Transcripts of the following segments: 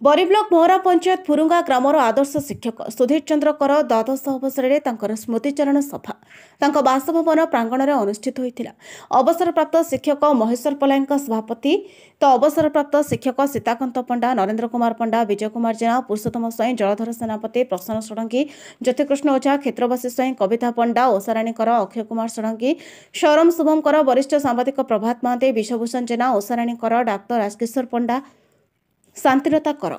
बरी ब्लॉक मोहरा पंचायत फुरुंगा ग्रामर आदर्श शिक्षक सुधीर चंद्र कर द्वादश अवसर में स्मृतिचारण सभा तांको बासभवन प्रांगण में अनुष्ठित होता। अवसरप्राप्त शिक्षक महेश्वर पलायी सभापति तो अवसरप्राप्त शिक्षक सीताकांत पंडा, नरेंद्र कुमार पंडा, विजय कुमार जेना, पुरुषोत्तम स्वाई, जलधर सेनापति, प्रसन्न षडंगी, ज्योतिकृष्ण ओझा, क्षेत्रवासी स्वाई, कविता पंडा, ओषाराणी कर, अक्षय कुमार षडंगी, सौरम शुभम कर, वरिष्ठ सांबादिक प्रभात महांती, विश्वभूषण जेना, ओषाराणी कर, डाक्टर राजकिशोर पंडा, शांतिलता कर,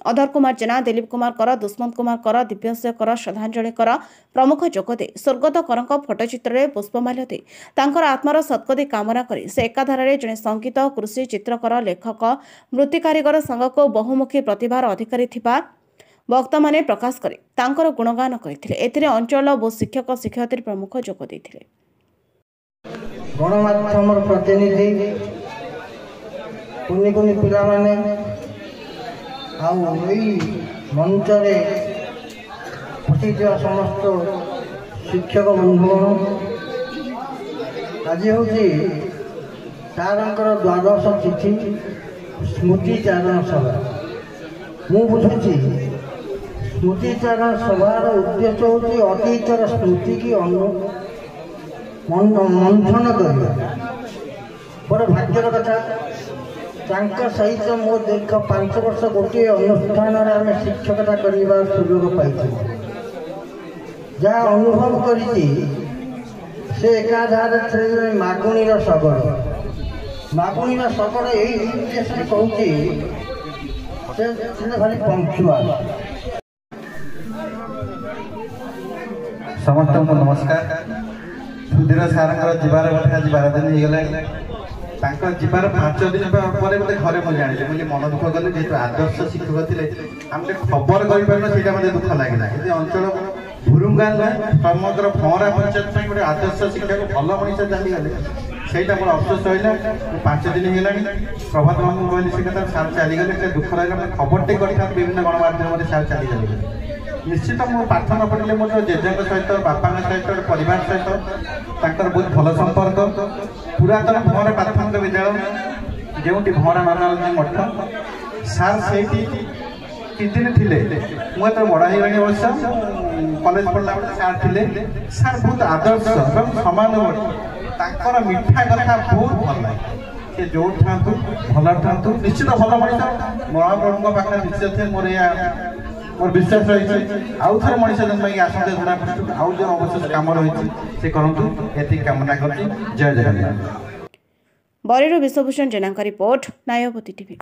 अधर कुमार जेना, दिलीप कुमार कर, दुष्मंत कुमार कर, दिव्यश्य कर, श्रद्धांजलि कर प्रमुख जोगदे स्वर्गत कर फोटोचित्र में पुष्पमाल्य दे तांकर आत्मार सद्गति कामना करी से एकाधारे जड़े संगीत, कृषि, चित्रकर, लेखक, मृत्ति कारीगर संघ को बहुमुखी प्रतिभार अधिकारी थिबा वक्ता माने प्रकाश करे तांकर गुणगान करथिले। एथिरे अंचल और शिक्षक शिक्षयित्री प्रमुख जोग देथिले। गणमाध्यम प्रतिनिधि कुनि कुनि पिला माने मंच समस्त शिक्षक बंधुगण आज हूँ सार द्वादश तिथि स्मृतिचारण सभा। मु बुझुची स्मृतिचारण सभार उद्देश्य हूँ अतीतर स्मृति की मंथन कर बड़ भाग्यर कथा सहित मो दीर्घ 5 वर्ष गोटे अनुष्ठान आम शिक्षकता करने सुजोग पाई जहाँ अनुभव करी से एकाधार मागुणीर शगड़ यही उद्देश्य कहूँ भारी पंक्चुआल। समस्त नमस्कार। सुधीर सार जीवार आज 12 दिन होगा जीवार 5 दिन पर मत घरे मुझे जानी मुझे मन दुख कले जेहतु आदर्श शिक्षक थे आम खबर करें से मत दुख लगे ये अंचल भुरुंगा समग्र भंवरा पंचायत गोटे आदर्श शिक्षक भल मनीष चलीगले से मोर अफसोस रहा। 5 दिन है प्रभात बाबू कहली से कथा सार चलीगले दुख लगे खबर टे कर विभिन्न गणमाध्यम सार चलीगले निश्चित मो पाठ न पढ़े मो जेजे सहित बापा सहित परिवार सहित बहुत भल संपर्क पुरातन भंवरा प्राथमिक विद्यालय जो भंवरा नारायण मठ सार से किदिन थे मुझे बड़ा हो वर्ष कॉलेज पढ़ला सार थे सार बहुत आदर्श और समान मीठा कथा बहुत भल लगे से जो था भल था निश्चित भल मनीष महाप्रभु पाखे निश्चित थे मोर विश्वास रही आउ थे मनीष जन्म आसंते जना पड़े आउ जो अवशेष कम रही से करूँ ये कामना कर जय जगन्नाथ। बरेर विश्वभूषण जेना रिपोर्ट, नायवती टीवी।